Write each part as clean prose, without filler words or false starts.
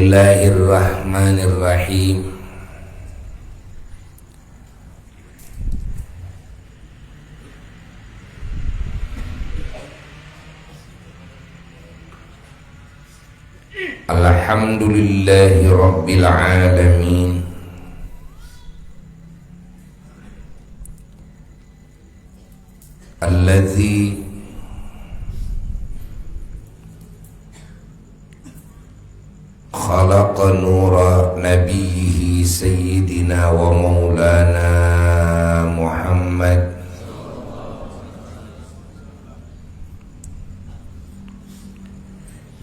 Bismillahirrahmanirrahim. Alhamdulillahi rabbil alamin. Alladzi khalaqa nura nabiyhi sayyidina wa maulana Muhammad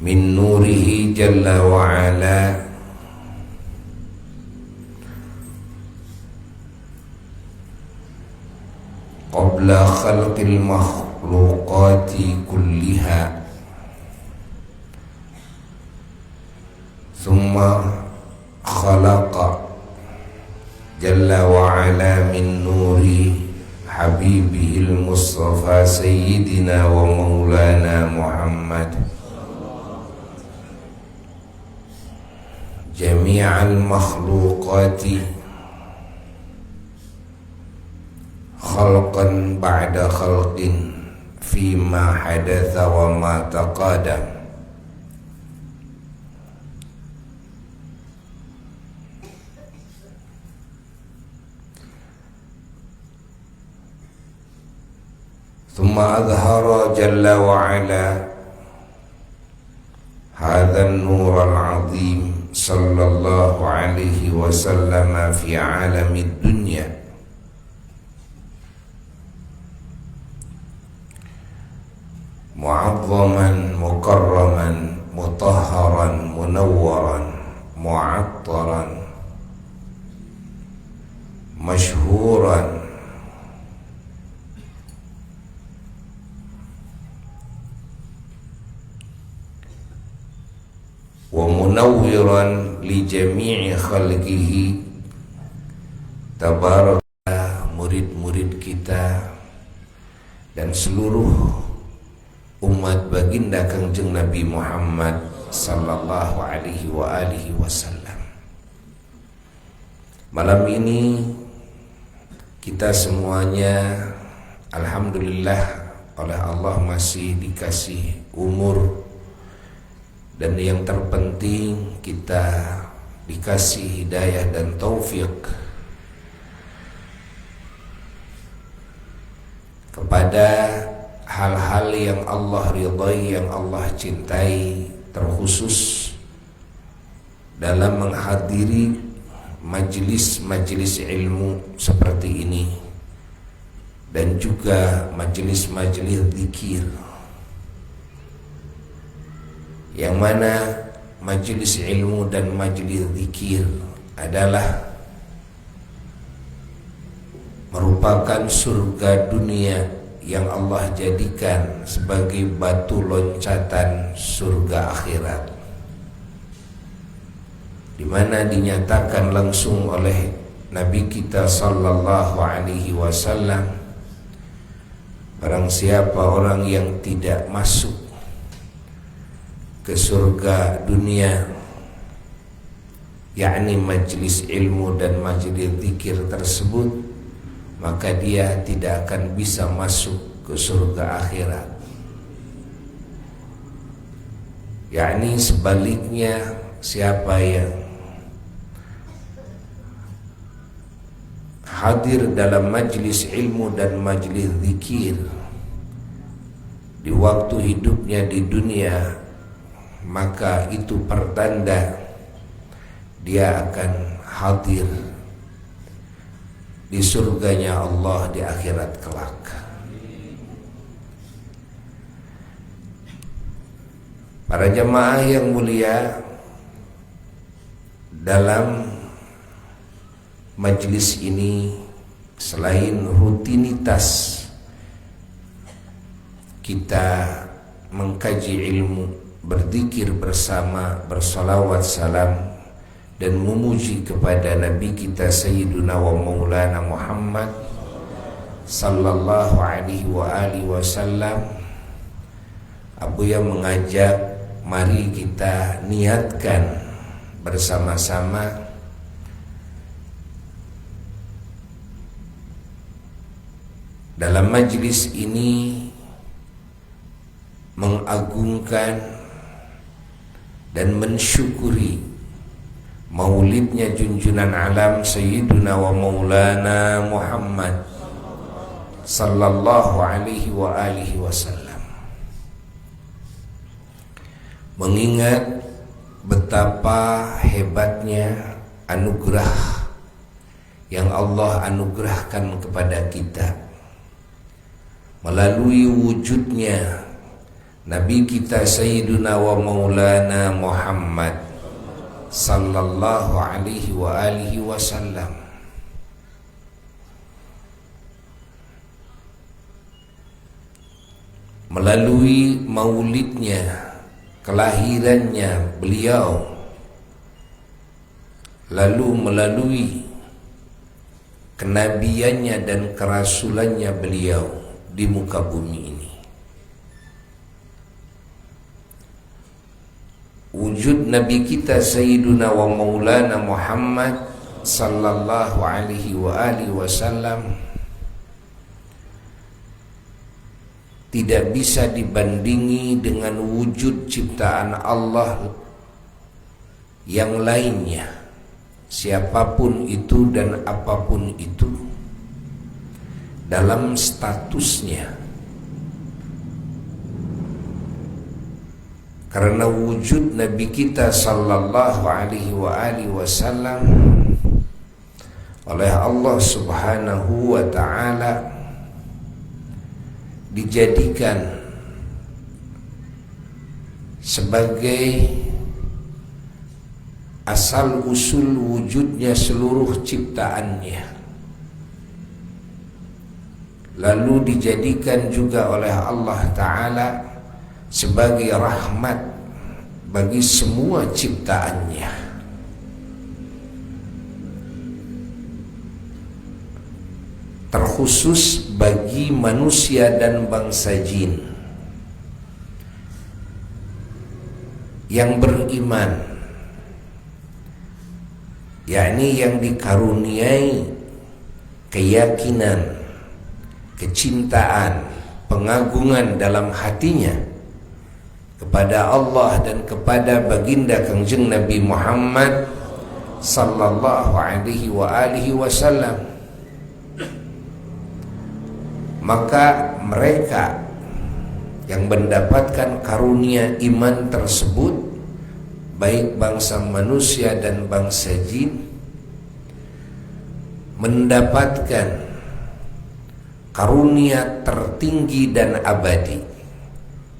min nurihi jalla wa ala qabla khalqil makhluqati kulliha thumma khalaqa jalla wa ala min nuri habibihil mustafa sayyidina wa maulana Muhammad jami'al makhluqati khalqan ba'da khalqin fima hadatha wa ma taqadam. Thumma adhara jalla wa ala hadha an-nur al-azim sallallahu alaihi wasallam fi alami dunya mu'azzaman mukarraman mutahharan munawwaran mu'attaran mashhuran wa munawwiran li jami'i khalqihi tabaraka. Murid-murid kita dan seluruh umat baginda Kangjeng Nabi Muhammad sallallahu alaihi wa alihi wasallam. Malam ini kita semuanya alhamdulillah oleh Allah masih dikasih umur, dan yang terpenting kita dikasih hidayah dan taufik kepada hal-hal yang Allah ridhai, yang Allah cintai, terkhusus dalam menghadiri majelis-majelis ilmu seperti ini dan juga majelis-majelis zikir, yang mana majelis ilmu dan majelis zikir adalah merupakan surga dunia yang Allah jadikan sebagai batu loncatan surga akhirat, di mana dinyatakan langsung oleh Nabi kita sallallahu alaihi wasallam, barang siapa orang yang tidak masuk ke surga dunia, yakni majlis ilmu dan majlis zikir tersebut, maka dia tidak akan bisa masuk ke surga akhirat. Yakni sebaliknya, siapa yang hadir dalam majlis ilmu dan majlis zikir di waktu hidupnya di dunia, maka itu pertanda dia akan hadir di surganya Allah di akhirat kelak. Para jamaah yang mulia, dalam majelis ini selain rutinitas kita mengkaji ilmu, berzikir bersama, bersalawat salam dan memuji kepada Nabi kita Sayyiduna wa Maulana Muhammad sallallahu alaihi wa alihi wasallam, Abu yang mengajak, mari kita niatkan bersama-sama dalam majlis ini mengagungkan dan mensyukuri maulidnya junjunan alam Sayyiduna wa Maulana Muhammad sallallahu alaihi wa alihi wasallam. Mengingat betapa hebatnya anugerah yang Allah anugerahkan kepada kita melalui wujudnya Nabi kita Sayyiduna wa Maulana Muhammad sallallahu alaihi wa alihi wasallam. Melalui maulidnya, kelahirannya beliau, lalu melalui kenabiannya dan kerasulannya beliau di muka bumi ini. Wujud Nabi kita Sayyiduna wa Maulana Muhammad sallallahu alaihi wa alihi wasallam tidak bisa dibandingi dengan wujud ciptaan Allah yang lainnya, siapapun itu dan apapun itu, dalam statusnya. Karena wujud Nabi kita sallallahu alaihi wa alihi wasallam oleh Allah Subhanahu wa taala dijadikan sebagai asal usul wujudnya seluruh ciptaannya, lalu dijadikan juga oleh Allah Ta'ala sebagai rahmat bagi semua ciptaannya. Terkhusus bagi manusia dan bangsa jin yang beriman, yakni yang dikaruniai keyakinan, kecintaan, pengagungan dalam hatinya kepada Allah dan kepada baginda Kangjeng Nabi Muhammad sallallahu alaihi wa alihi wasallam. Maka mereka yang mendapatkan karunia iman tersebut, baik bangsa manusia dan bangsa jin, mendapatkan karunia tertinggi dan abadi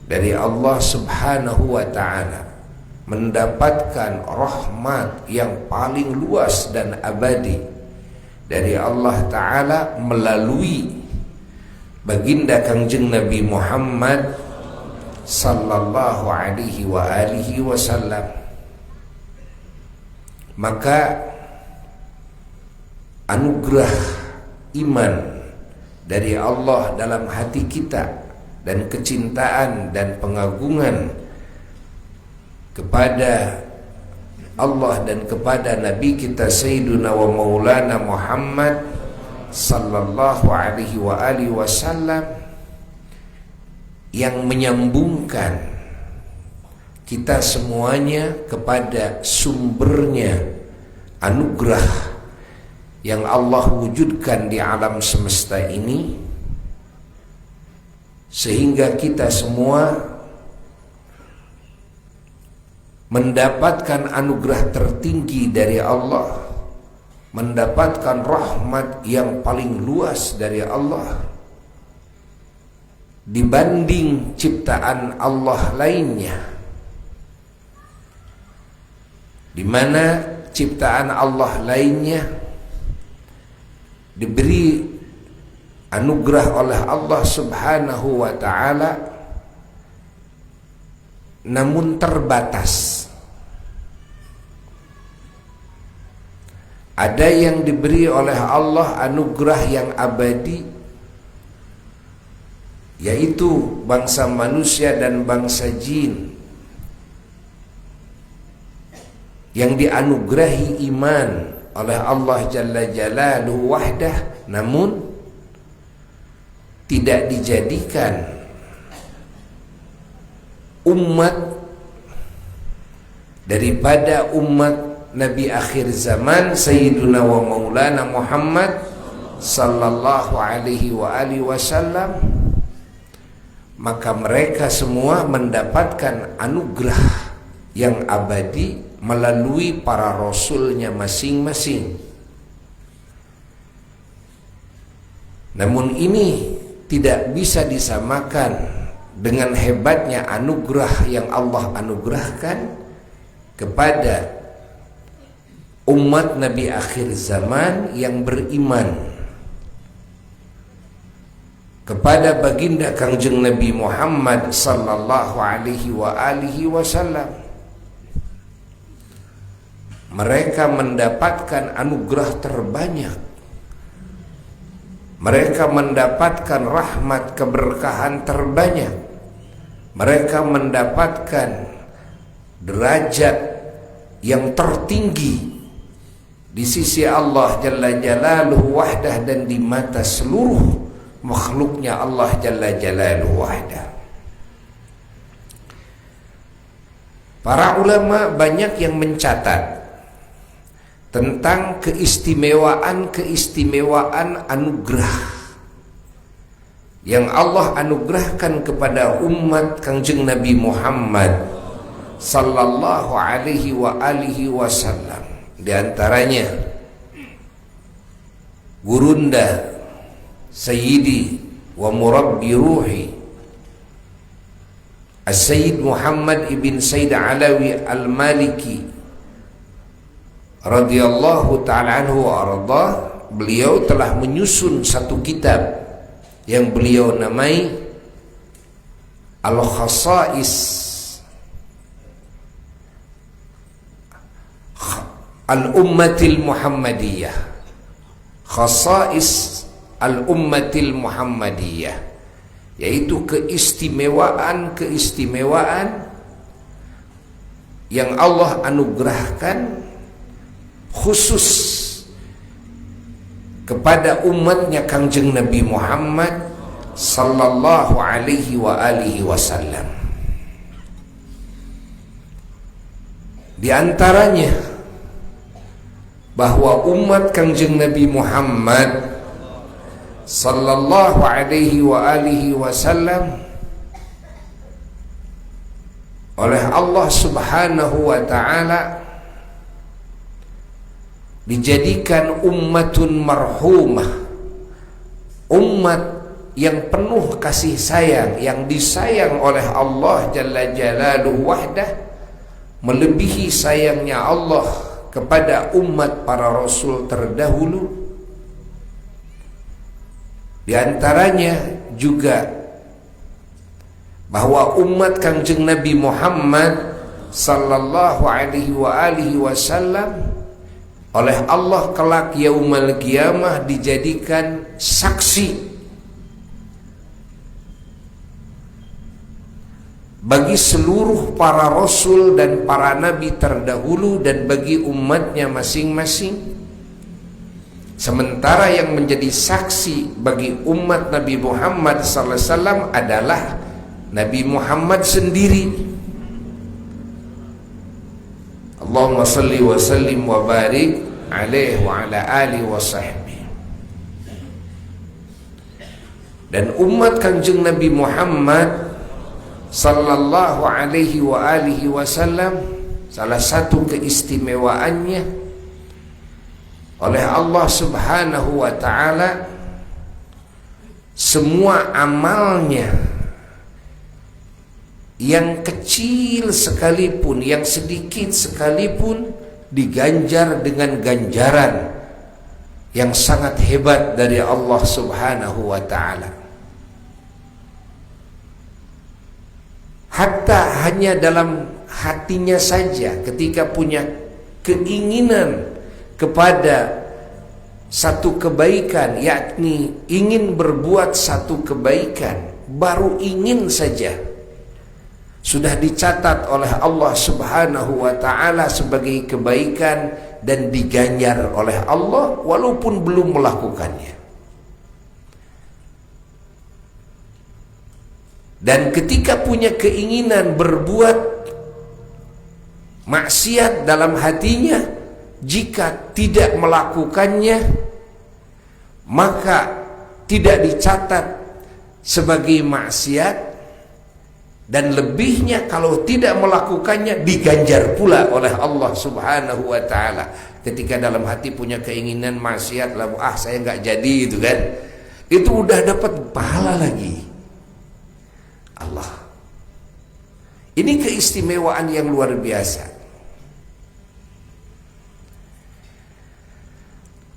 dari Allah Subhanahu wa ta'ala, mendapatkan rahmat yang paling luas dan abadi dari Allah Ta'ala melalui baginda Kangjeng Nabi Muhammad sallallahu alaihi wa alihi wasallam. Maka anugerah iman dari Allah dalam hati kita dan kecintaan dan pengagungan kepada Allah dan kepada Nabi kita Sayyiduna wa Maulana Muhammad sallallahu alaihi wa alihi wasallam yang menyambungkan kita semuanya kepada sumbernya anugerah yang Allah wujudkan di alam semesta ini, sehingga kita semua mendapatkan anugerah tertinggi dari Allah, mendapatkan rahmat yang paling luas dari Allah dibanding ciptaan Allah lainnya, di mana ciptaan Allah lainnya diberi anugerah oleh Allah Subhanahu wa ta'ala namun terbatas. Ada yang diberi oleh Allah anugerah yang abadi, yaitu bangsa manusia dan bangsa jin, yang dianugerahi iman oleh Allah Jalla Jalaluhu wahdah, namun tidak dijadikan umat daripada umat Nabi akhir zaman Sayyiduna wa Maulana Muhammad sallallahu alaihi wa alihi wasallam, maka mereka semua mendapatkan anugerah yang abadi melalui para rasulnya masing-masing. Namun ini tidak bisa disamakan dengan hebatnya anugerah yang Allah anugerahkan kepada umat Nabi akhir zaman yang beriman kepada baginda Kangjeng Nabi Muhammad sallallahu alaihi wa alihi wasallam. Mereka mendapatkan anugerah terbanyak. Mereka mendapatkan rahmat keberkahan terbanyak. Mereka mendapatkan derajat yang tertinggi di sisi Allah Jalla Jalaluhu wahdah dan di mata seluruh makhluknya Allah Jalla Jalaluhu wahdah. Para ulama banyak yang mencatat tentang keistimewaan anugerah yang Allah anugerahkan kepada umat Kangjeng Nabi Muhammad sallallahu alaihi wa alihi wasallam. Di antaranya gurunda Sayyidi wa murabbi ruhi As-Sayyid Muhammad ibn Said Alawi Al-Maliki radhiyallahu ta'ala anhu wa ardah. Beliau telah menyusun satu kitab yang beliau namai Al-Khasa'is Al-Ummatil Muhammadiyah, Khasa'is Al-Ummatil Muhammadiyah, yaitu keistimewaan yang Allah anugerahkan khusus kepada umatnya Kangjeng Nabi Muhammad sallallahu alaihi wa alihi wasallam. Di antaranya bahwa umat Kangjeng Nabi Muhammad sallallahu alaihi wa alihi wasallam oleh Allah Subhanahu wa taala dijadikan ummatun marhumah, umat yang penuh kasih sayang, yang disayang oleh Allah Jalla Jalaluhu wahdah, melebihi sayangnya Allah kepada umat para rasul terdahulu. Di antaranya juga bahwa umat Kangjeng Nabi Muhammad sallallahu alaihi wa alihi wasallam oleh Allah kelak yaumul qiyamah dijadikan saksi bagi seluruh para rasul dan para nabi terdahulu dan bagi umatnya masing-masing. Sementara yang menjadi saksi bagi umat Nabi Muhammad sallallahu alaihi wasallam adalah Nabi Muhammad sendiri. Allahumma salli wa sallim wa barik alaihi wa ala alihi wa sahbihi. Dan umat Kangjeng Nabi Muhammad sallallahu alaihi wa alihi wasallam, salah satu keistimewaannya oleh Allah Subhanahu wa taala, semua amalnya yang kecil sekalipun, yang sedikit sekalipun, diganjar dengan ganjaran yang sangat hebat dari Allah Subhanahu wa ta'ala. Hatta hanya dalam hatinya saja ketika punya keinginan kepada satu kebaikan, yakni ingin berbuat satu kebaikan, baru ingin saja, sudah dicatat oleh Allah Subhanahu wa ta'ala sebagai kebaikan dan diganjar oleh Allah walaupun belum melakukannya. Dan ketika punya keinginan berbuat maksiat dalam hatinya, jika tidak melakukannya maka tidak dicatat sebagai maksiat, dan lebihnya kalau tidak melakukannya diganjar pula oleh Allah Subhanahu wa ta'ala. Ketika dalam hati punya keinginan maksiat, lalu saya nggak jadi, itu kan, itu udah dapat pahala lagi. Allah, ini keistimewaan yang luar biasa.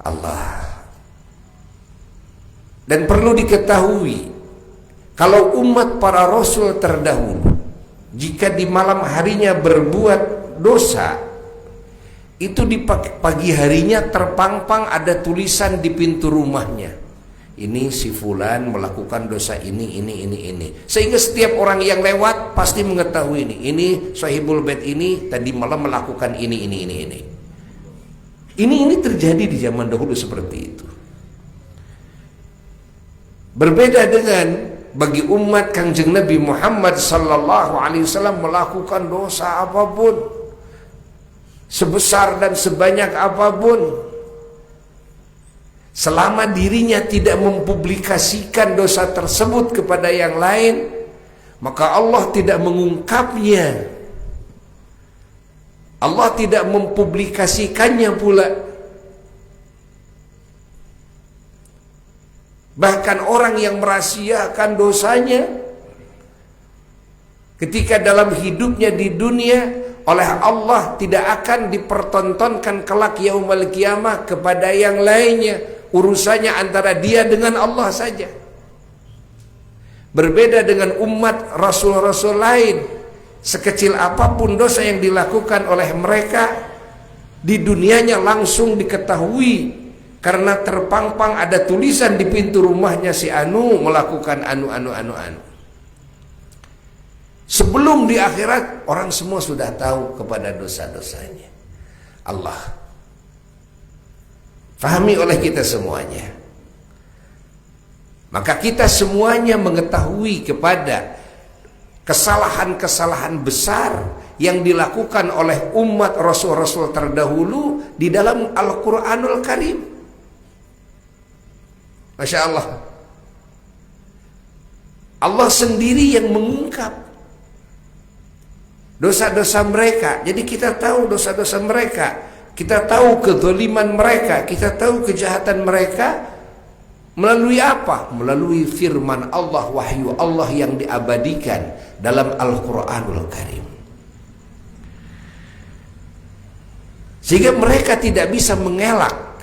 Allah. Dan perlu diketahui, kalau umat para rasul terdahulu, jika di malam harinya berbuat dosa, itu di pagi harinya terpampang ada tulisan di pintu rumahnya, ini si fulan melakukan dosa ini. Sehingga setiap orang yang lewat pasti mengetahui ini sahibul bait ini tadi malam melakukan ini. Ini terjadi di zaman dahulu seperti itu. Berbeda dengan bagi umat Kanjeng Nabi Muhammad sallallahu alaihi wasallam, melakukan dosa apapun, sebesar dan sebanyak apapun, selama dirinya tidak mempublikasikan dosa tersebut kepada yang lain, maka Allah tidak mengungkapnya, Allah tidak mempublikasikannya pula. Bahkan orang yang merahasiakan dosanya ketika dalam hidupnya di dunia, oleh Allah tidak akan dipertontonkan kelak yaumul qiyamah kepada yang lainnya. Urusannya antara dia dengan Allah saja. Berbeda dengan umat rasul-rasul lain, sekecil apapun dosa yang dilakukan oleh mereka, di dunianya langsung diketahui karena terpampang ada tulisan di pintu rumahnya si anu melakukan anu. Sebelum di akhirat orang semua sudah tahu kepada dosa-dosanya. Allah, fahami oleh kita semuanya. Maka kita semuanya mengetahui kepada kesalahan-kesalahan besar yang dilakukan oleh umat rasul-rasul terdahulu di dalam Al-Quranul Karim. Masya Allah, Allah sendiri yang mengungkap dosa-dosa mereka. Jadi kita tahu dosa-dosa mereka, kita tahu kezaliman mereka, kita tahu kejahatan mereka melalui apa? Melalui firman Allah, wahyu Allah yang diabadikan dalam Al-Quranul Karim. Sehingga mereka tidak bisa mengelak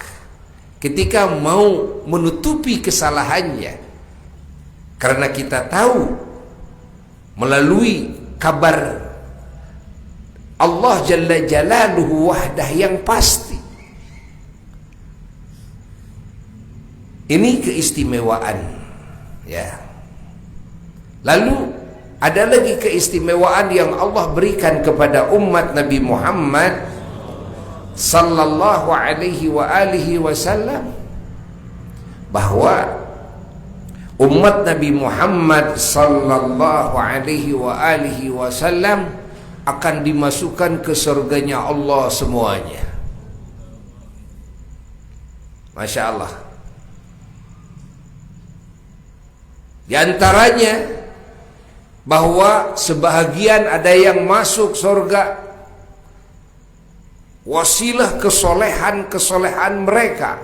ketika mau menutupi kesalahannya, karena kita tahu melalui kabar Allah Jalla Jalaluhu wahdah yang pasti. Ini keistimewaan, ya. Lalu ada lagi keistimewaan yang Allah berikan kepada umat Nabi Muhammad sallallahu alaihi wa alihi wasallam, bahwa umat Nabi Muhammad sallallahu alaihi wa alihi wasallam akan dimasukkan ke surganya Allah semuanya. Masya Allah. Di antaranya bahwa sebahagian ada yang masuk surga wasilah kesolehan mereka,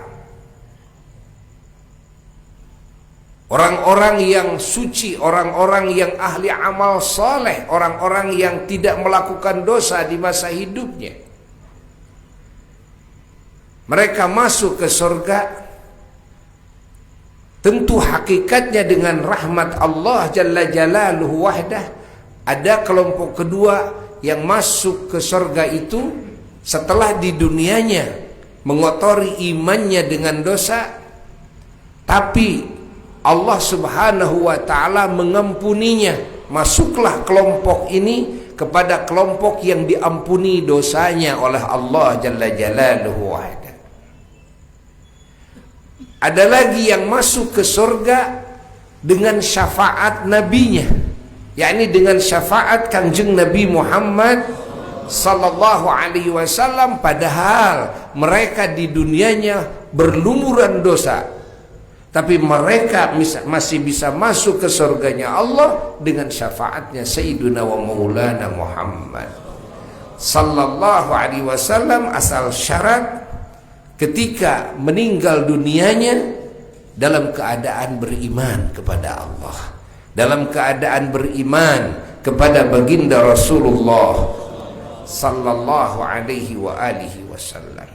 orang-orang yang suci, orang-orang yang ahli amal soleh, orang-orang yang tidak melakukan dosa di masa hidupnya. Mereka masuk ke surga, tentu hakikatnya dengan rahmat Allah Jalla Jalaluhu wahdah. Ada kelompok kedua yang masuk ke surga itu setelah di dunianya mengotori imannya dengan dosa, tapi Allah Subhanahu wa ta'ala mengampuninya masuklah kelompok ini kepada kelompok yang diampuni dosanya oleh Allah Jalla Jalaluhu wahda. Ada lagi yang masuk ke surga dengan syafaat nabinya, yakni dengan syafaat Kangjeng Nabi Muhammad sallallahu alaihi wasallam, padahal mereka di dunianya berlumuran dosa, tapi mereka masih bisa masuk ke surganya Allah dengan syafaatnya Sayyiduna wa Maulana Muhammad sallallahu alaihi wasallam, asal syarat ketika meninggal dunianya dalam keadaan beriman kepada Allah, dalam keadaan beriman kepada baginda Rasulullah sallallahu alaihi wa alihi wasallam.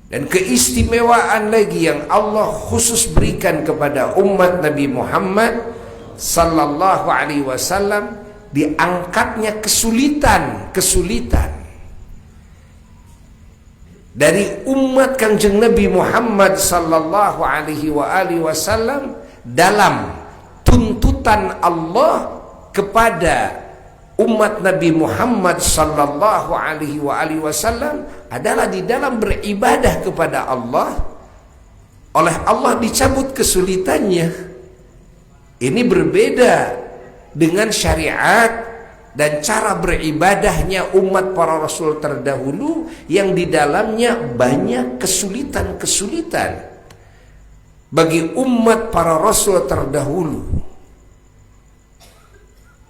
Dan keistimewaan lagi yang Allah khusus berikan kepada umat Nabi Muhammad sallallahu alaihi wasallam, diangkatnya kesulitan dari umat Kangjeng Nabi Muhammad sallallahu alaihi wa alihi wasallam dalam tuntutan Allah kepada umat Nabi Muhammad sallallahu alaihi wa alihi wasallam adalah di dalam beribadah kepada Allah. Oleh Allah dicabut kesulitannya. Ini berbeda dengan syariat dan cara beribadahnya umat para rasul terdahulu yang di dalamnya banyak kesulitan-kesulitan bagi umat para rasul terdahulu.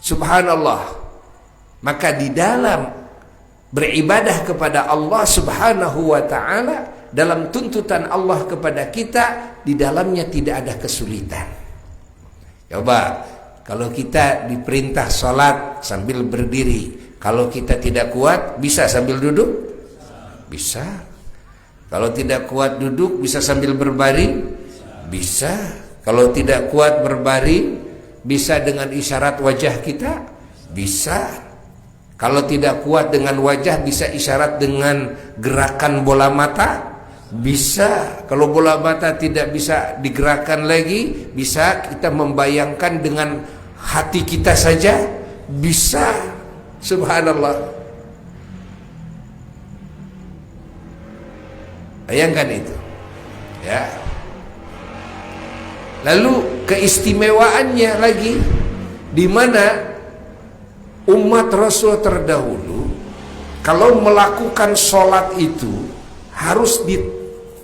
Subhanallah. Maka di dalam beribadah kepada Allah Subhanahu wa ta'ala, dalam tuntutan Allah kepada kita, di dalamnya tidak ada kesulitan. Coba kalau kita diperintah sholat sambil berdiri, kalau kita tidak kuat bisa sambil duduk? Bisa. Kalau tidak kuat duduk bisa sambil berbaring? Bisa. Kalau tidak kuat berbaring bisa dengan isyarat wajah kita? Bisa. Kalau tidak kuat dengan wajah bisa isyarat dengan gerakan bola mata? Bisa. Kalau bola mata tidak bisa digerakkan lagi, bisa kita membayangkan dengan hati kita saja? Bisa. Subhanallah. Bayangkan itu. Ya. Lalu keistimewaannya lagi, di mana umat Rasul terdahulu kalau melakukan sholat itu harus di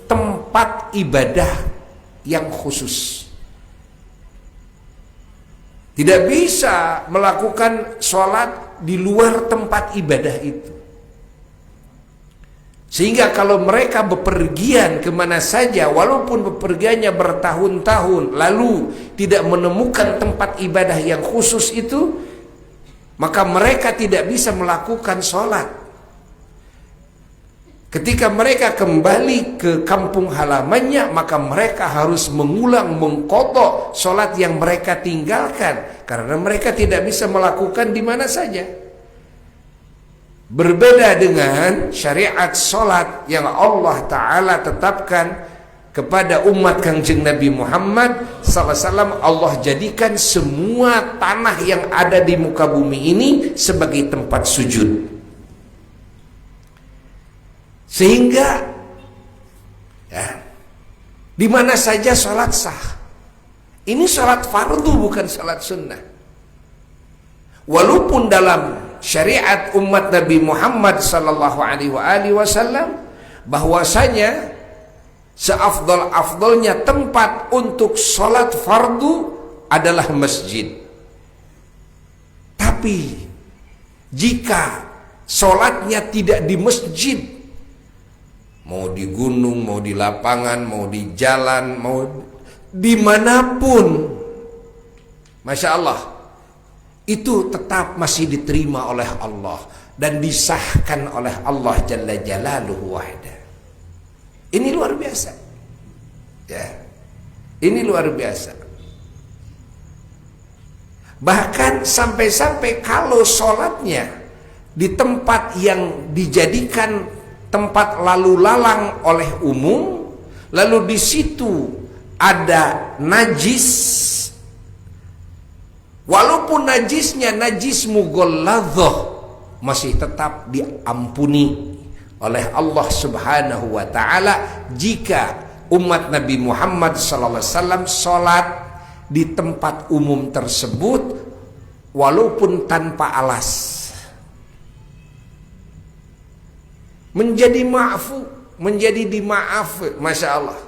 tempat ibadah yang khusus. Tidak bisa melakukan sholat di luar tempat ibadah itu. Sehingga kalau mereka bepergian kemana saja, walaupun bepergiannya bertahun-tahun, lalu tidak menemukan tempat ibadah yang khusus itu, maka mereka tidak bisa melakukan sholat. Ketika mereka kembali ke kampung halamannya, maka mereka harus mengulang, mengqadha sholat yang mereka tinggalkan, karena mereka tidak bisa melakukan di mana saja. Berbeda dengan syariat sholat yang Allah Ta'ala tetapkan kepada umat Kangjeng Nabi Muhammad SAW. Allah jadikan semua tanah yang ada di muka bumi ini sebagai tempat sujud, sehingga ya, di mana saja sholat sah. Ini sholat fardu, bukan sholat sunnah. Walaupun dalam syariat umat Nabi Muhammad SAW bahwasanya seafdal-afdalnya tempat untuk sholat fardu adalah masjid. Tapi jika sholatnya tidak di masjid, mau di gunung, mau di lapangan, mau di jalan, mau dimanapun, Masya Allah, itu tetap masih diterima oleh Allah dan disahkan oleh Allah Jalla Jalaluhu wahda. Ini luar biasa, ya. Ini luar biasa. Bahkan sampai-sampai kalau sholatnya di tempat yang dijadikan tempat lalu lalang oleh umum, lalu di situ ada najis, Walaupun najisnya najis mughalladhah, masih tetap diampuni oleh Allah Subhanahu wa taala jika umat Nabi Muhammad sallallahu alaihi wasallam salat di tempat umum tersebut walaupun tanpa alas. Menjadi maafu, menjadi dimaaf, Masya Allah.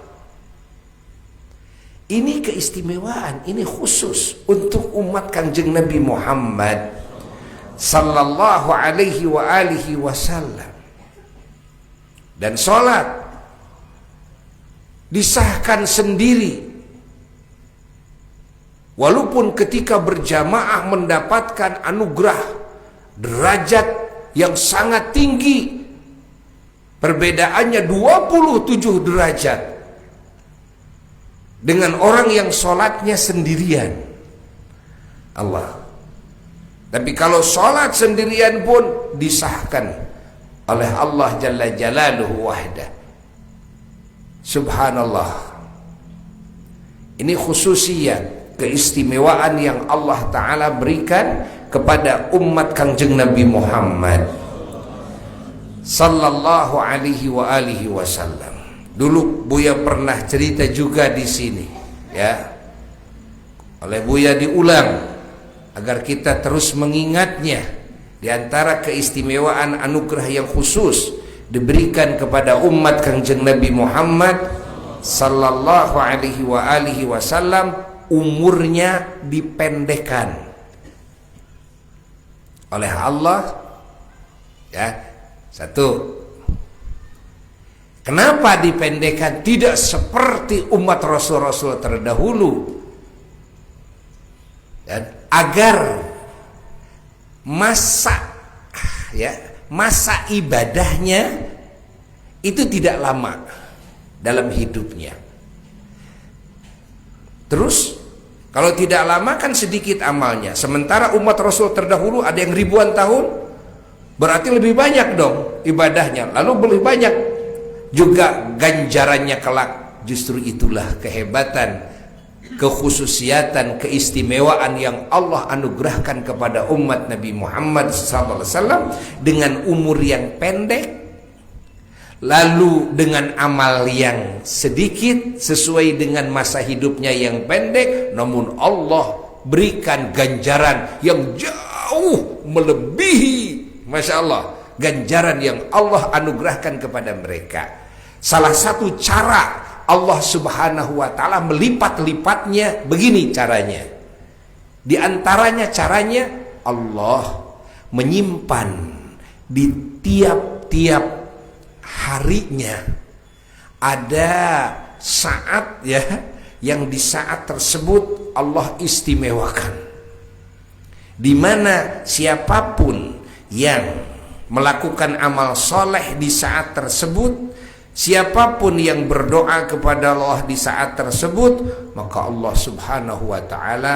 Ini keistimewaan, ini khusus untuk umat Kanjeng Nabi Muhammad sallallahu alaihi wa alihi wasallam. Dan sholat disahkan sendiri, walaupun ketika berjamaah mendapatkan anugerah derajat yang sangat tinggi, perbedaannya 27 derajat dengan orang yang sholatnya sendirian. Allah. Tapi kalau sholat sendirian pun disahkan oleh Allah Jalla Jalaluhu wahda. Subhanallah. Ini khususiyat, keistimewaan yang Allah Ta'ala berikan kepada umat Kanjeng Nabi Muhammad sallallahu alaihi wa alihi wasallam. Dulu Buya pernah cerita juga di sini, ya. Oleh Buya diulang agar kita terus mengingatnya. Di antara keistimewaan anugerah yang khusus diberikan kepada umat Kanjeng Nabi Muhammad sallallahu alaihi wa alihi wasallam, umurnya dipendekkan oleh Allah, ya. Satu, kenapa dipendekkan? Tidak seperti umat Rasul-Rasul terdahulu, dan agar masa ibadahnya itu tidak lama dalam hidupnya. Terus kalau tidak lama kan sedikit amalnya, sementara umat Rasul terdahulu ada yang ribuan tahun, berarti lebih banyak dong ibadahnya, lalu lebih banyak juga ganjarannya kelak. Justru itulah kehebatan, kekhususiatan, keistimewaan yang Allah anugerahkan kepada umat Nabi Muhammad SAW dengan umur yang pendek, lalu dengan amal yang sedikit sesuai dengan masa hidupnya yang pendek, namun Allah berikan ganjaran yang jauh melebihi, Masya Allah, ganjaran yang Allah anugerahkan kepada mereka. Salah satu cara Allah Subhanahu wa ta'ala melipat-lipatnya begini caranya. Di antaranya caranya Allah menyimpan di tiap-tiap harinya ada saat, ya, yang di saat tersebut Allah istimewakan, di mana siapapun yang melakukan amal soleh di saat tersebut, siapapun yang berdoa kepada Allah di saat tersebut, maka Allah Subhanahu wa ta'ala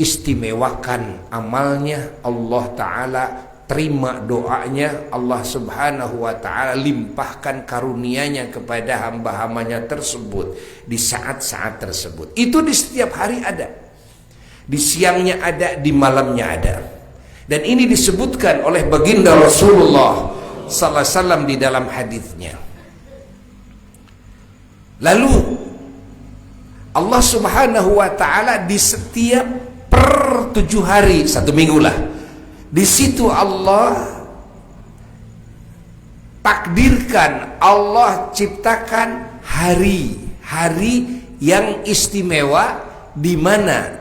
istimewakan amalnya. Allah Ta'ala terima doanya. Allah Subhanahu wa ta'ala limpahkan karunia-Nya kepada hamba-hambanya tersebut di saat-saat tersebut. Itu di setiap hari ada, di siangnya ada, di malamnya ada. Dan ini disebutkan oleh baginda Rasulullah sallallahu alaihi wasallam di dalam hadisnya. Lalu Allah Subhanahu wa ta'ala di setiap per 7 hari, 1 minggu lah, di situ Allah takdirkan, Allah ciptakan hari-hari yang istimewa, di mana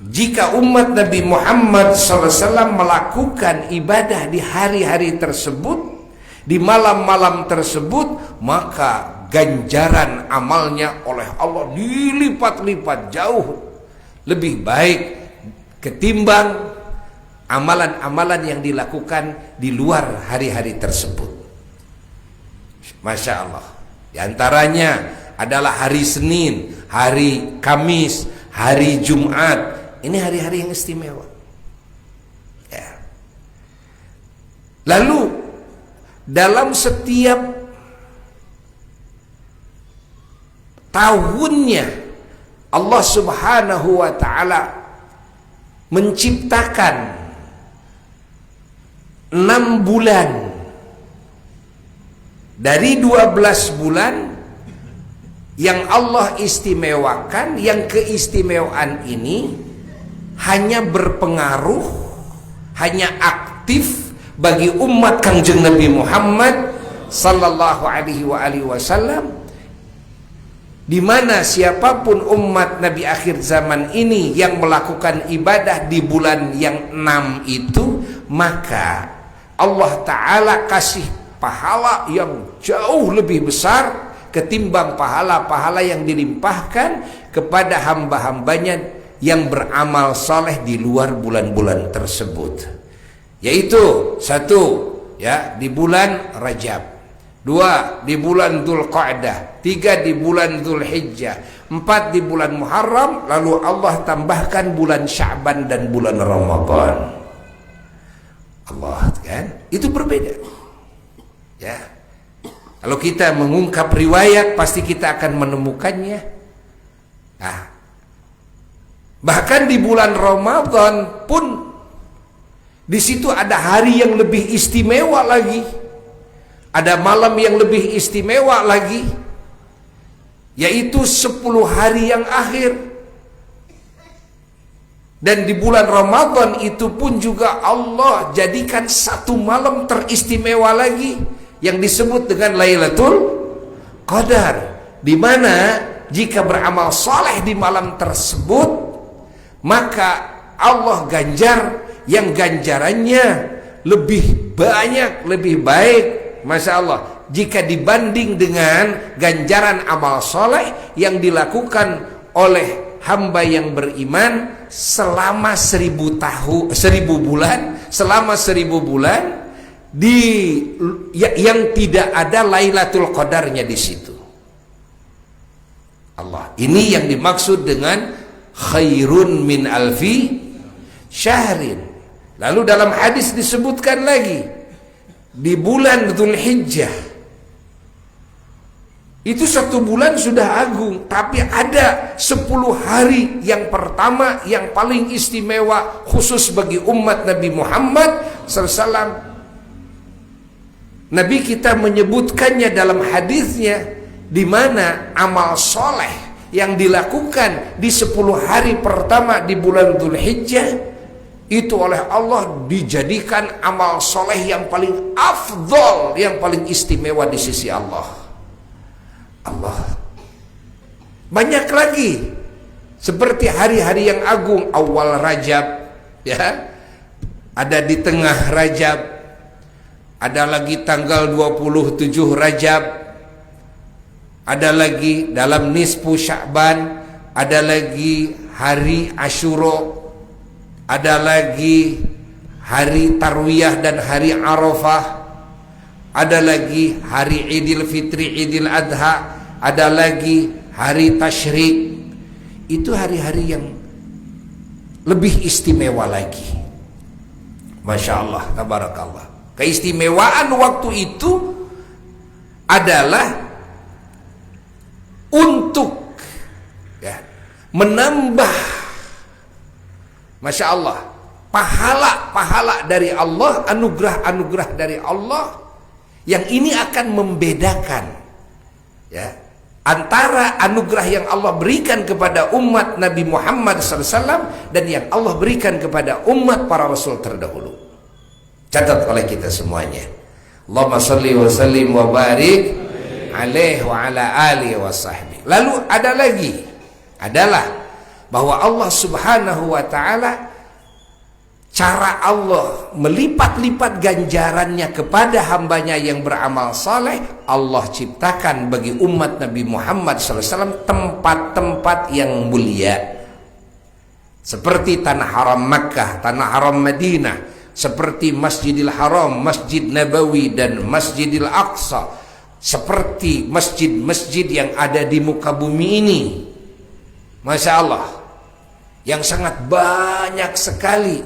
jika umat Nabi Muhammad SAW melakukan ibadah di hari-hari tersebut, di malam-malam tersebut, maka ganjaran amalnya oleh Allah dilipat-lipat jauh lebih baik ketimbang amalan-amalan yang dilakukan di luar hari-hari tersebut. Masya Allah. Di antaranya adalah hari Senin, hari Kamis, hari Jumat. Ini hari-hari yang istimewa, ya. Lalu dalam setiap tahunnya Allah Subhanahu wa ta'ala menciptakan 6 bulan dari 12 bulan yang Allah istimewakan, yang keistimewaan ini hanya berpengaruh, hanya aktif bagi umat Kangjeng Nabi Muhammad sallallahu alaihi wasallam, di mana siapapun umat Nabi akhir zaman ini yang melakukan ibadah di bulan yang 6 itu, maka Allah Ta'ala kasih pahala yang jauh lebih besar ketimbang pahala-pahala yang dilimpahkan kepada hamba-hambanya yang beramal saleh di luar bulan-bulan tersebut. Yaitu 1 ya di bulan Rajab, 2 di bulan Dzulqa'dah, 3 di bulan Dzulhijjah, 4 di bulan Muharram, lalu Allah tambahkan bulan Sya'ban dan bulan Ramadan. Allah kan itu berbeda ya. Kalau kita mengungkap riwayat pasti kita akan menemukannya. Nah, bahkan di bulan Ramadan pun di situ ada hari yang lebih istimewa lagi, ada malam yang lebih istimewa lagi, yaitu 10 hari yang akhir. Dan di bulan Ramadan itu pun juga Allah jadikan 1 malam teristimewa lagi yang disebut dengan Lailatul Qadar, di mana jika beramal saleh di malam tersebut maka Allah ganjar yang ganjarannya lebih banyak, lebih baik, Masya Allah, jika dibanding dengan ganjaran amal saleh yang dilakukan oleh hamba yang beriman selama 1000 bulan, selama 1000 bulan yang tidak ada Lailatul Qadarnya di situ. Allah, ini yang dimaksud dengan khairun min alfi syahrin. Lalu dalam hadis disebutkan lagi di bulan Dzulhijjah itu 1 bulan sudah agung, tapi ada 10 hari yang pertama yang paling istimewa khusus bagi umat Nabi Muhammad SAW. Nabi kita menyebutkannya dalam hadisnya, di mana amal soleh yang dilakukan di 10 hari pertama di bulan Dzulhijjah itu oleh Allah dijadikan amal soleh yang paling afdol, yang paling istimewa di sisi Allah. Banyak lagi seperti hari-hari yang agung, awal Rajab ya, ada di tengah Rajab, ada lagi tanggal 27 Rajab, ada lagi dalam nisfu Sya'ban, ada lagi hari Asyura, ada lagi hari Tarwiyah dan hari Arafah, ada lagi hari Idul Fitri, Idul Adha, ada lagi hari Tasyrik. Itu hari-hari yang lebih istimewa lagi. Masya Allah, tabarakallah. Keistimewaan waktu itu adalah untuk ya, menambah, Masya Allah, pahala-pahala dari Allah, anugerah-anugerah dari Allah, yang ini akan membedakan ya, antara anugerah yang Allah berikan kepada umat Nabi Muhammad SAW dan yang Allah berikan kepada umat para Rasul terdahulu. Catat oleh kita semuanya. Allahumma salli wa sallim wa barik alaihi wa ala alihi wa sahbihi. Lalu ada lagi adalah bahwa Allah Subhanahu wa ta'ala, cara Allah melipat-lipat ganjarannya kepada hambanya yang beramal saleh, Allah ciptakan bagi umat Nabi Muhammad SAW tempat-tempat yang mulia, seperti tanah haram Makkah, tanah haram Madinah, seperti Masjidil Haram, Masjid Nabawi dan Masjidil Aqsa, seperti masjid-masjid yang ada di muka bumi ini, Masya Allah, yang sangat banyak sekali.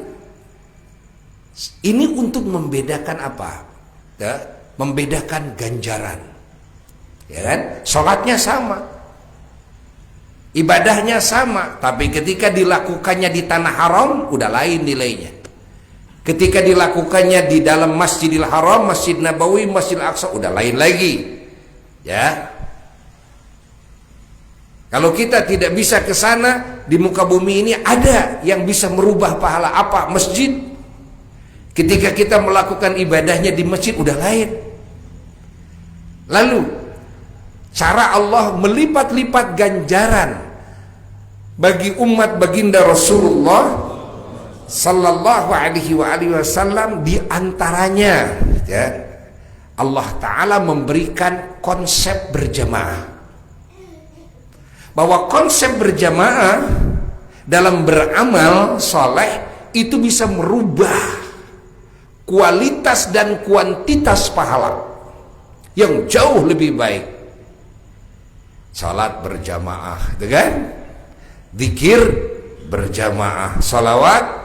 Ini untuk membedakan apa? Ya, membedakan ganjaran. Ya kan? Salatnya sama. ibadahnya sama, tapi ketika dilakukannya di tanah haram udah lain nilainya. Ketika dilakukannya di dalam Masjidil Haram, Masjid Nabawi, Masjidil Aqsa udah lain lagi. Ya. Kalau kita tidak bisa ke sana, di muka bumi ini ada yang bisa merubah pahala. Apa? Masjid. Ketika kita melakukan ibadahnya di masjid udah lain. Lalu cara Allah melipat-lipat ganjaran bagi umat baginda Rasulullah sallallahu alaihi wasallam, di antaranya ya, Allah Ta'ala memberikan konsep berjamaah. Bahwa konsep berjamaah dalam beramal soleh itu bisa merubah kualitas dan kuantitas pahala yang jauh lebih baik. Salat berjamaah, gitu kan? Zikir berjamaah, salawat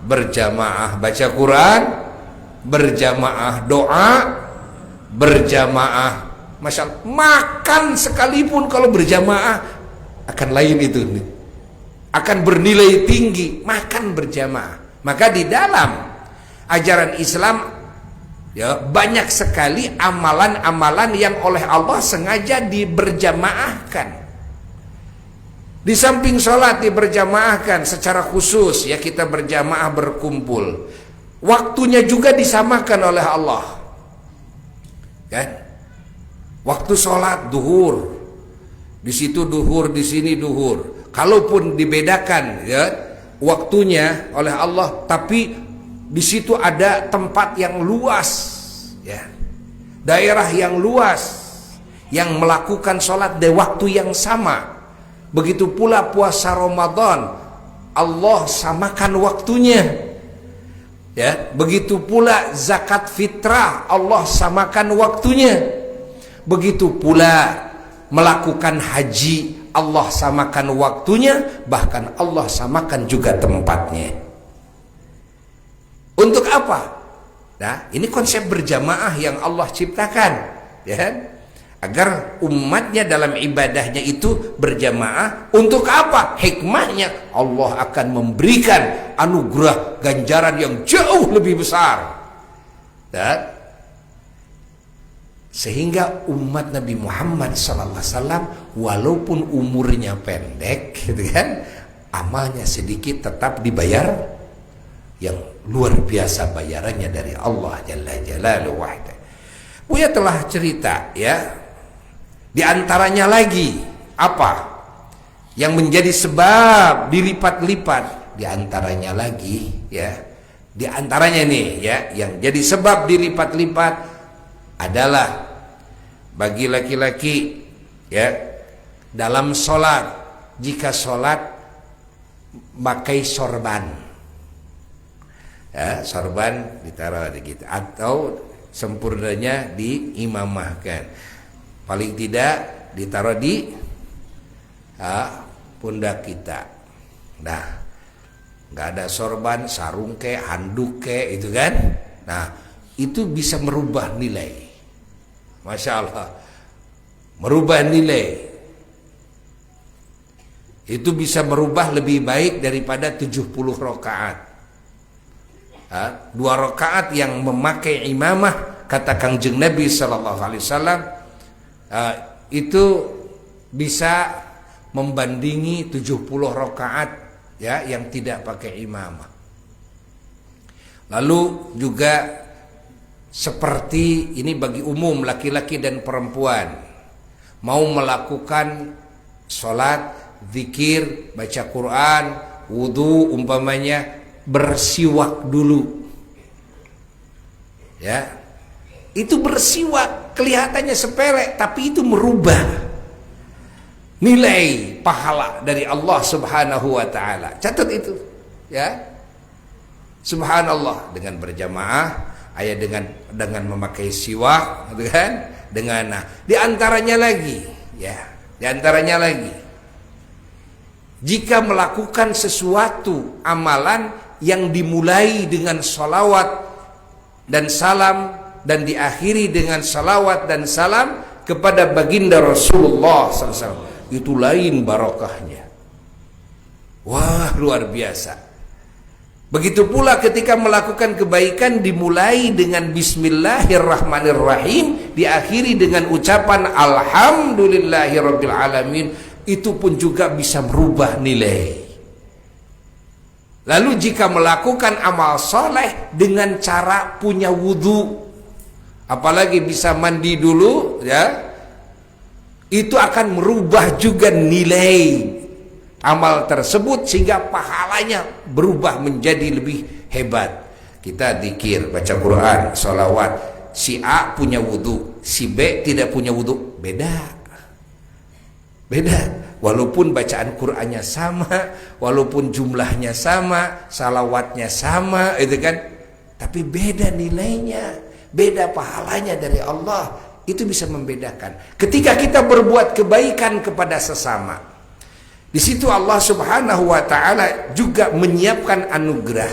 berjamaah, baca Quran berjamaah, doa berjamaah, Masya Allah. Makan sekalipun kalau berjamaah akan lain itu, akan bernilai tinggi. Makan berjamaah. Maka di dalam ajaran Islam ya, banyak sekali amalan-amalan yang oleh Allah sengaja diberjamaahkan. Di samping sholat diberjamaahkan secara khusus, ya, kita berjamaah berkumpul. Waktunya juga disamakan oleh Allah, kan? Waktu sholat duhur, di situ duhur, di sini duhur. Kalaupun dibedakan ya waktunya oleh Allah, tapi di situ ada tempat yang luas, ya, daerah yang luas yang melakukan sholat di waktu yang sama. Begitu pula puasa Ramadan, Allah samakan waktunya. Ya, begitu pula zakat fitrah, Allah samakan waktunya. Begitu pula melakukan haji, Allah samakan waktunya, bahkan Allah samakan juga tempatnya. Untuk apa? Nah, ini konsep berjamaah yang Allah ciptakan, ya. Agar umatnya dalam ibadahnya itu berjamaah. Untuk apa? Hikmahnya Allah akan memberikan anugerah ganjaran yang jauh lebih besar. Dan sehingga umat Nabi Muhammad SAW walaupun umurnya pendek, gitu kan, amalnya sedikit tetap dibayar yang luar biasa bayarannya dari Allah Jalla Jalaluhu wahda. Buya telah cerita, ya. Di antaranya lagi apa yang menjadi sebab dilipat-lipat? Di antaranya lagi, ya, di antaranya nih, ya, yang jadi sebab dilipat-lipat adalah bagi laki-laki, ya, dalam sholat, jika sholat pakai sorban, ya, sorban ditaruh gitu, atau sempurnanya diimamahkan. Paling tidak ditaruh di pundak kita. Nah, nggak ada sorban, sarung ke, handuk ke, itu kan. Nah, itu bisa merubah nilai. Masya Allah, merubah nilai. Itu bisa merubah lebih baik daripada 70 rakaat. 2 rakaat yang memakai imamah, kata Kangjeng Nabi SAW, itu bisa membandingi 70 rakaat, ya, yang tidak pakai imamah. Lalu juga seperti ini bagi umum laki-laki dan perempuan mau melakukan sholat, zikir, baca Quran, wudu umpamanya, bersiwak dulu, ya. Itu bersiwak kelihatannya sepele, tapi itu merubah nilai pahala dari Allah Subhanahu wa taala. Catat itu, ya. Subhanallah, dengan berjamaah, ayat dengan memakai siwak, gitu kan? Dengan di antaranya lagi, ya. Di antaranya lagi, jika melakukan sesuatu amalan yang dimulai dengan salawat dan salam dan diakhiri dengan salawat dan salam kepada baginda Rasulullah SAW, itu lain barokahnya. Wah, luar biasa. Begitu pula ketika melakukan kebaikan dimulai dengan bismillahirrahmanirrahim, diakhiri dengan ucapan alhamdulillahirabbil alamin, itu pun juga bisa merubah nilai. Lalu jika melakukan amal soleh dengan cara punya wudhu, apalagi bisa mandi dulu, ya, itu akan merubah juga nilai amal tersebut sehingga pahalanya berubah menjadi lebih hebat. Kita zikir, baca Quran, sholawat, si A punya wudhu, si B tidak punya wudhu, beda. Walaupun bacaan Qurannya sama, walaupun jumlahnya sama, salawatnya sama, itu kan, tapi beda nilainya, beda pahalanya dari Allah. Itu bisa membedakan. Ketika kita berbuat kebaikan kepada sesama, di situ Allah Subhanahu wa taala juga menyiapkan anugerah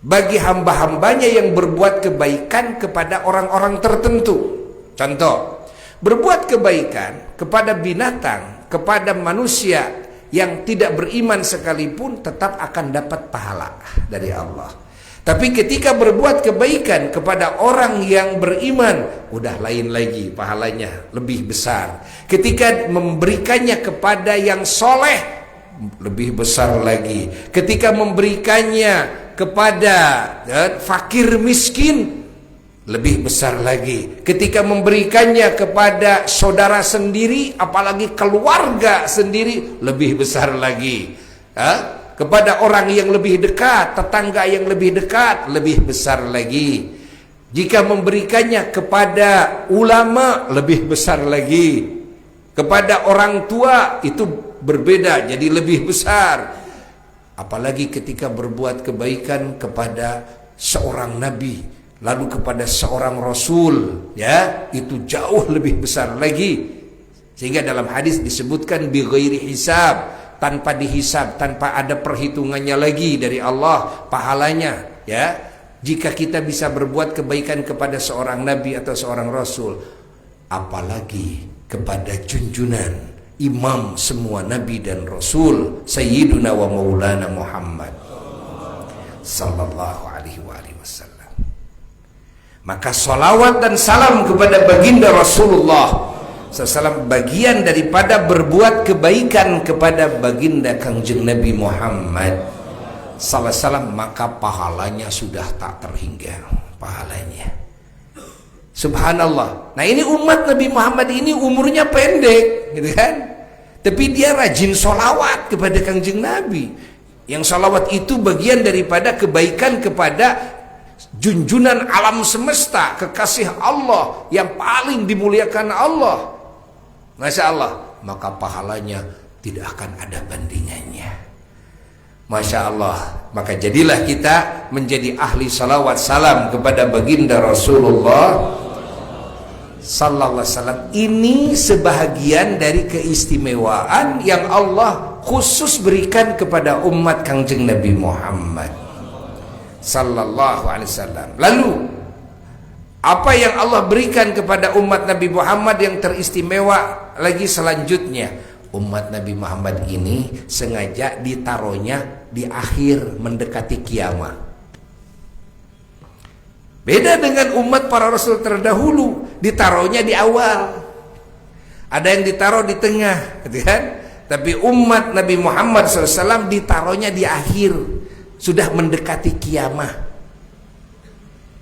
bagi hamba-hambanya yang berbuat kebaikan kepada orang-orang tertentu. Contoh, berbuat kebaikan kepada binatang, kepada manusia yang tidak beriman sekalipun tetap akan dapat pahala dari Allah. Tapi ketika berbuat kebaikan kepada orang yang beriman, udah lain lagi, pahalanya lebih besar. Ketika memberikannya kepada yang soleh, lebih besar lagi. Ketika memberikannya kepada fakir miskin, lebih besar lagi. Ketika memberikannya kepada saudara sendiri, apalagi keluarga sendiri, lebih besar lagi. Kepada orang yang lebih dekat, tetangga yang lebih dekat, lebih besar lagi. Jika memberikannya kepada ulama, lebih besar lagi. Kepada orang tua, itu berbeda, jadi lebih besar. Apalagi ketika berbuat kebaikan kepada seorang nabi, lalu kepada seorang rasul, ya, itu jauh lebih besar lagi. Sehingga dalam hadis disebutkan bi ghairi hisab, tanpa dihisab, tanpa ada perhitungannya lagi dari Allah pahalanya, ya. Jika kita bisa berbuat kebaikan kepada seorang nabi atau seorang rasul, apalagi kepada junjunan imam semua nabi dan rasul, Sayyiduna wa Maulana Muhammad sallallahu alaihi wasallam. Maka salawat dan salam kepada baginda Rasulullah SAW bagian daripada berbuat kebaikan kepada baginda Kangjeng Nabi Muhammad SAW, maka pahalanya sudah tak terhingga pahalanya. Subhanallah. Nah, ini umat Nabi Muhammad ini umurnya pendek, gitu kan? Tapi dia rajin sholawat kepada Kangjeng Nabi. Yang sholawat itu bagian daripada kebaikan kepada junjunan alam semesta, kekasih Allah yang paling dimuliakan Allah. Masya Allah, maka pahalanya tidak akan ada bandingannya. Masya Allah, maka jadilah kita menjadi ahli salawat salam kepada baginda Rasulullah sallallahu alaihi wasallam. Ini sebahagian dari keistimewaan yang Allah khusus berikan kepada umat Kangjeng Nabi Muhammad sallallahu alaihi wasallam. Lalu apa yang Allah berikan kepada umat Nabi Muhammad yang teristimewa lagi selanjutnya? Umat Nabi Muhammad ini sengaja ditaruhnya di akhir mendekati kiamat. Beda dengan umat para rasul terdahulu, ditaruhnya di awal. Ada yang ditaruh di tengah, gitu kan? Tapi umat Nabi Muhammad SAW ditaruhnya di akhir, sudah mendekati kiamat.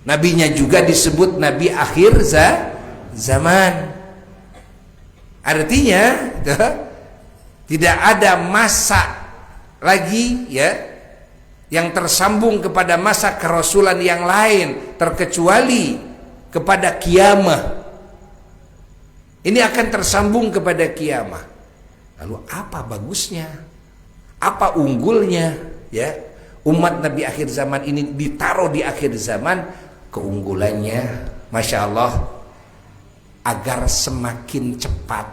Nabinya juga disebut Nabi akhir zaman. Artinya tidak ada masa lagi, ya, yang tersambung kepada masa kerasulan yang lain terkecuali kepada kiamat. Ini akan tersambung kepada kiamat. Lalu apa bagusnya? Apa unggulnya, ya? Umat Nabi akhir zaman ini ditaruh di akhir zaman. Keunggulannya, Masya Allah, agar semakin cepat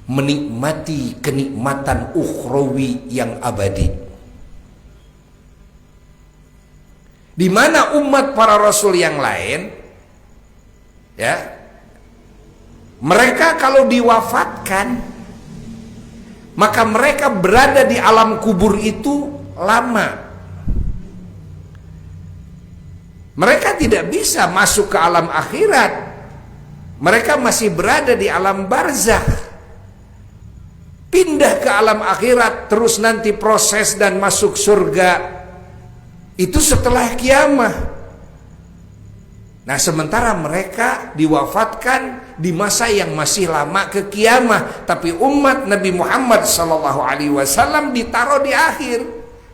menikmati kenikmatan ukhrawi yang abadi. Di mana umat para rasul yang lain, ya, mereka kalau diwafatkan maka mereka berada di alam kubur itu lama. Mereka tidak bisa masuk ke alam akhirat. Mereka masih berada di alam barzakh. Pindah ke alam akhirat, terus nanti proses dan masuk surga itu setelah kiamah. Nah, sementara mereka diwafatkan di masa yang masih lama ke kiamah, tapi umat Nabi Muhammad SAW ditaruh di akhir.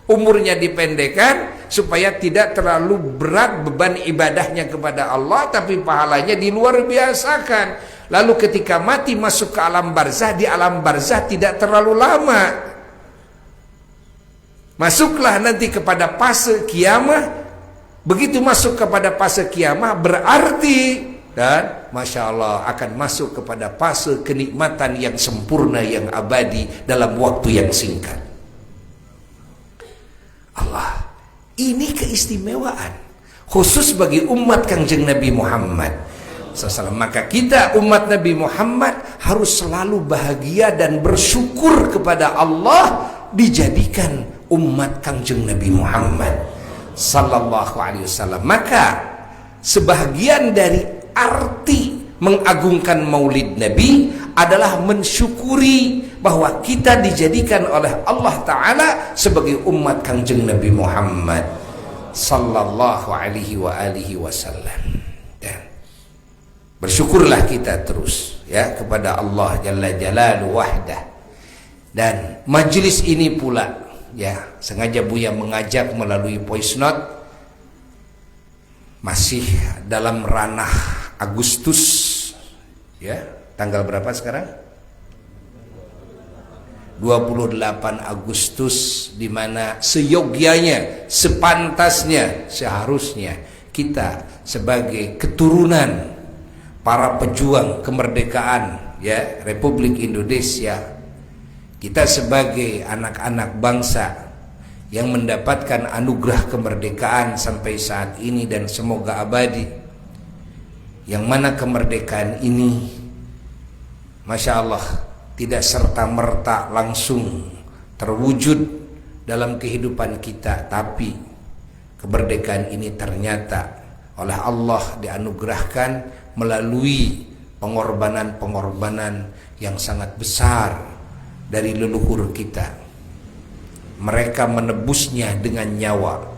Umurnya dipendekkan supaya tidak terlalu berat beban ibadahnya kepada Allah, tapi pahalanya diluar biasakan. Lalu ketika mati masuk ke alam barzah, di alam barzah tidak terlalu lama. Masuklah nanti kepada fase kiamah. Begitu masuk kepada fase kiamah berarti, dan Masya Allah, akan masuk kepada fase kenikmatan yang sempurna, yang abadi dalam waktu yang singkat. Allah, ini keistimewaan khusus bagi umat Kangjeng Nabi Muhammad SAW. Maka kita umat Nabi Muhammad harus selalu bahagia dan bersyukur kepada Allah dijadikan umat Kangjeng Nabi Muhammad Sallallahu Alaihi Wasallam. Maka sebahagian dari arti mengagungkan maulid Nabi adalah mensyukuri bahwa kita dijadikan oleh Allah Ta'ala sebagai umat Kangjeng Nabi Muhammad Sallallahu Alaihi Wasallam. Dan bersyukurlah kita terus ya kepada Allah Jalla Jalaluhu Wahdah. Dan majelis ini pula ya, sengaja Buya mengajak melalui voice note, masih dalam ranah Agustus ya, tanggal berapa sekarang? 28 Agustus, di mana seyogyanya, sepantasnya, seharusnya kita sebagai keturunan para pejuang kemerdekaan ya Republik Indonesia, kita sebagai anak-anak bangsa yang mendapatkan anugerah kemerdekaan sampai saat ini dan semoga abadi, yang mana kemerdekaan ini Masya Allah tidak serta-merta langsung terwujud dalam kehidupan kita, tapi kemerdekaan ini ternyata oleh Allah dianugerahkan melalui pengorbanan-pengorbanan yang sangat besar dari leluhur kita. Mereka menebusnya dengan nyawa,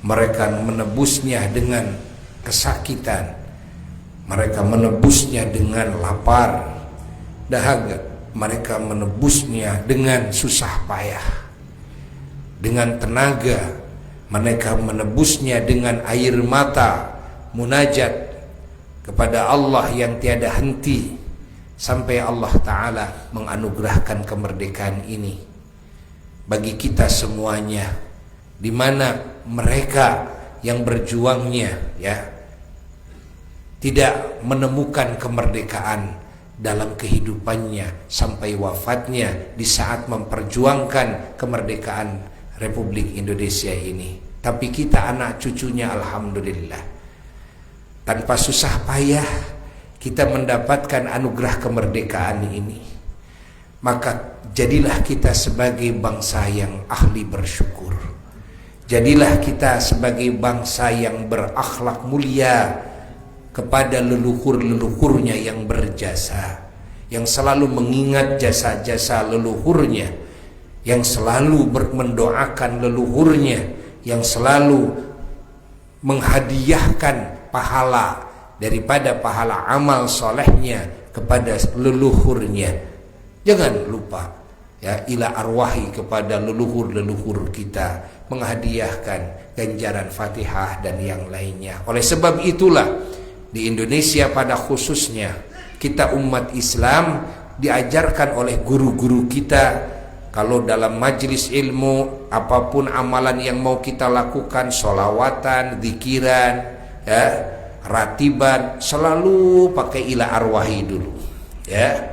mereka menebusnya dengan kesakitan, mereka menebusnya dengan lapar, dahaga, mereka menebusnya dengan susah payah, dengan tenaga, mereka menebusnya dengan air mata, munajat kepada Allah yang tiada henti, sampai Allah Ta'ala menganugerahkan kemerdekaan ini bagi kita semuanya, di mana mereka yang berjuangnya ya tidak menemukan kemerdekaan dalam kehidupannya sampai wafatnya di saat memperjuangkan kemerdekaan Republik Indonesia ini. Tapi kita anak cucunya alhamdulillah, tanpa susah payah kita mendapatkan anugerah kemerdekaan ini. Maka jadilah kita sebagai bangsa yang ahli bersyukur. Jadilah kita sebagai bangsa yang berakhlak mulia kepada leluhur-leluhurnya yang berjasa, yang selalu mengingat jasa-jasa leluhurnya, yang selalu mendoakan leluhurnya, yang selalu menghadiahkan pahala daripada pahala amal solehnya kepada leluhurnya. Jangan lupa ya, ila arwahi, kepada leluhur-leluhur kita, menghadiahkan ganjaran Fatihah dan yang lainnya. Oleh sebab itulah di Indonesia pada khususnya, kita umat Islam diajarkan oleh guru-guru kita, kalau dalam majelis ilmu apapun amalan yang mau kita lakukan, sholawatan, zikiran ya, ratiban, selalu pakai ila arwahi dulu ya,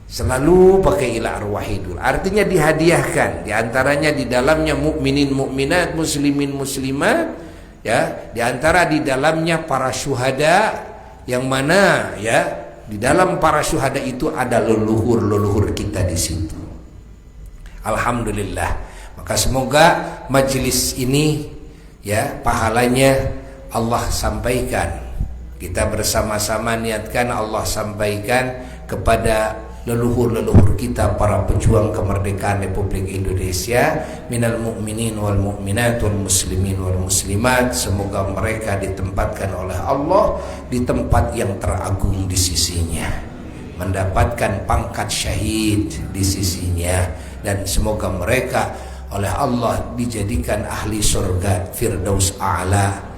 selalu pakai ila arwahi dulu. Artinya dihadiahkan, diantaranya di dalamnya mukminin mukminat, muslimin muslimat ya, di antara di dalamnya para syuhada, yang mana ya di dalam para syuhada itu ada leluhur-leluhur kita di situ. Alhamdulillah. Maka semoga majelis ini ya pahalanya Allah sampaikan. Kita bersama-sama niatkan Allah sampaikan kepada leluhur-leluhur kita, para pejuang kemerdekaan Republik Indonesia, minal mu'minin wal mu'minat wal muslimin wal muslimat. Semoga mereka ditempatkan oleh Allah di tempat yang teragung di sisinya, mendapatkan pangkat syahid di sisinya, dan semoga mereka oleh Allah dijadikan ahli surga Firdaus A'la,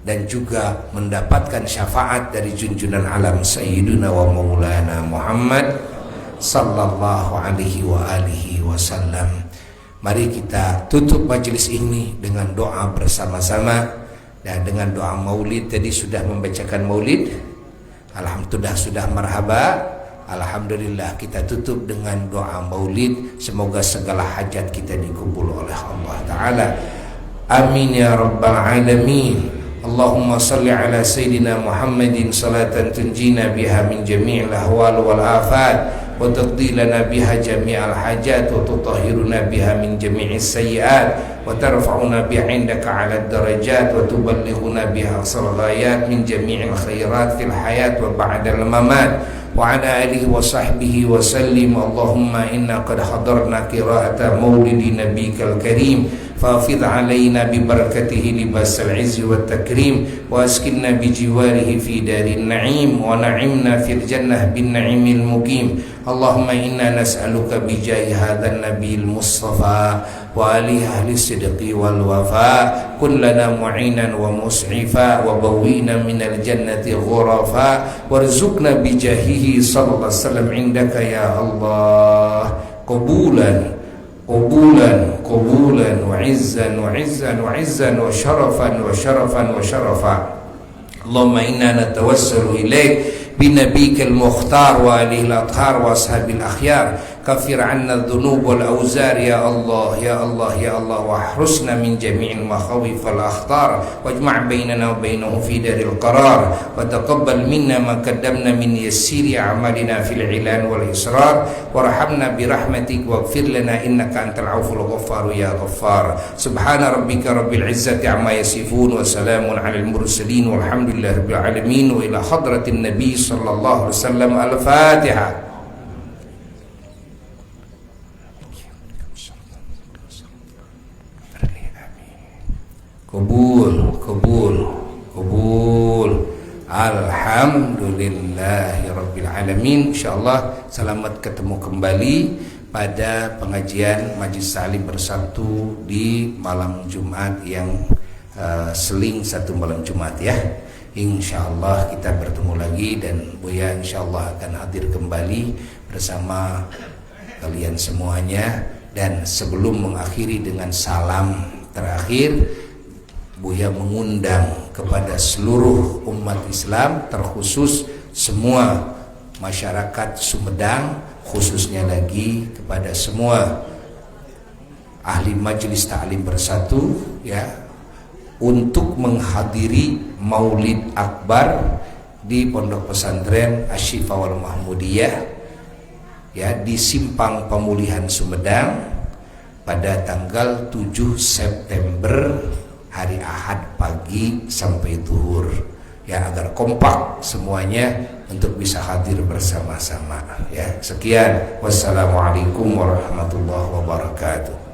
dan juga mendapatkan syafaat dari junjungan alam Sayyiduna wa Maulana Muhammad sallallahu alaihi wa alihi wasallam. Mari kita tutup majelis ini dengan doa bersama-sama, dan dengan doa maulid. Tadi sudah membacakan maulid, alhamdulillah sudah marhaba. Alhamdulillah, kita tutup dengan doa maulid. Semoga segala hajat kita dikabul oleh Allah Ta'ala. Amin ya rabbal alamin. Allahumma salli ala Sayyidina Muhammadin salatan tunjina biha min jami'il ahwal wal afat, wa taqdi lana biha jami'al hajat, wa tutahhiruna biha min jami'is sayyi'at, wa tarfa'una biha indaka ala darajat, wa tuballighuna biha aqsal ghayat min jami'il khairat fil hayat wa ba'dal mamat. وعلى آله وصحبه وسلم. اللهم إنا قد حضرنا قراءة مولد نبيك الكريم، فافض علينا ببركته لباس العز والتكريم، واسكننا بجواره في دار النعيم، ونعمنا في الجنة بالنعيم المقيم. اللهم إنا نسألك بجاه هذا النبي المصطفى وآله أهل الصدق والوفاء، كن لنا معينا ومسعفا، وبوينا من الجنة غرفا، وارزقنا بجاهه صلى الله عليه وسلم عندك يا الله قبولا قبولا قبولا، وعزا وعزا وعزا، وشرفا وشرفا وشرفا. اللهم إنا نتوسل إليك بنبيك المختار وآله الأطهار وأصحاب الأخيار. كفر عنا الذنوب والأوزار يا الله يا الله يا الله، واحرسنا من جميع المخاوف والأخطار، واجمع بيننا وبينه في دار القرار، وتقبل منا ما قدمنا من يسير أعمالنا في العلان والإصرار، وارحمنا برحمتك واغفر لنا إنك أنت العفو الغفار يا غفار. سبحان ربك رب العزة عما يصفون، وسلام على المرسلين، والحمد لله رب العالمين. وإلى حضرة النبي صلى الله عليه وسلم. الفاتحة. Kabul, kabul, kabul. Alhamdulillahirabbil alamin. Insyaallah selamat ketemu kembali pada pengajian Majlis Ta'lim Bersatu di malam Jumat yang seling satu malam Jumat ya. Insyaallah kita bertemu lagi, dan Buya insyaallah akan hadir kembali bersama kalian semuanya. Dan sebelum mengakhiri dengan salam terakhir, Buya mengundang kepada seluruh umat Islam, terkhusus semua masyarakat Sumedang, khususnya lagi kepada semua ahli Majelis Ta'lim Bersatu ya, untuk menghadiri Maulid Akbar di Pondok Pesantren Asy-Syifa wal Mahmudiyah ya, di Simpang Pemulihan Sumedang pada tanggal 7 September hari Ahad pagi sampai zuhur ya, agar kompak semuanya untuk bisa hadir bersama-sama ya. Sekian, wassalamualaikum warahmatullahi wabarakatuh.